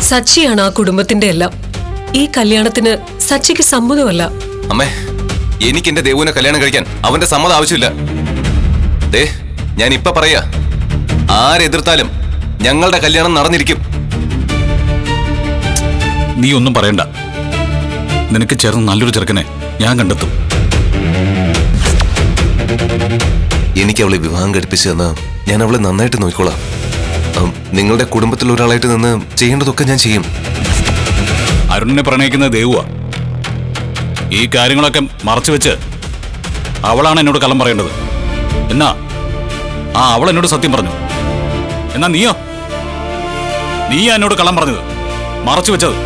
സച്ചിയാണ് ആ കുടുംബത്തിന്റെ എല്ലാം. ഈ കല്യാണത്തിന് സച്ചിക്ക് സമ്മതമല്ല. അമ്മേ, എനിക്ക് എന്റെ ദേവുവിനെ കല്യാണം കഴിക്കാൻ അവന്റെ സമ്മതം ആവശ്യമില്ല. ദേ, ഞാൻ ഇപ്പൊ പറയാ, ആരെതിർത്താലും ഞങ്ങളുടെ കല്യാണം നടന്നിരിക്കും. നീ ഒന്നും പറയണ്ട. നിനക്ക് ചേർന്ന് നല്ലൊരു ചെറുക്കനെ ഞാൻ കണ്ടെത്തും. എനിക്ക് അവളെ വിവാഹം കഴിപ്പിച്ചു തന്ന ഞാൻ അവളെ നന്നായിട്ട് നോക്കിക്കോളാം. നിങ്ങളുടെ കുടുംബത്തിൽ ഒരാളായിട്ട് നിന്ന് ചെയ്യേണ്ടതൊക്കെ ഞാൻ ചെയ്യും. അരുണിനെ പ്രണയിക്കുന്ന ദേവുവാ. ഈ കാര്യങ്ങളൊക്കെ മറച്ചു വെച്ച് അവളാണ് എന്നോട് കള്ളം പറയേണ്ടത്. എന്നാ അവൾ എന്നോട് സത്യം പറഞ്ഞു. എന്നാ നീയാ എന്നോട് കള്ളം പറഞ്ഞത്, മറച്ചു വെച്ചത്.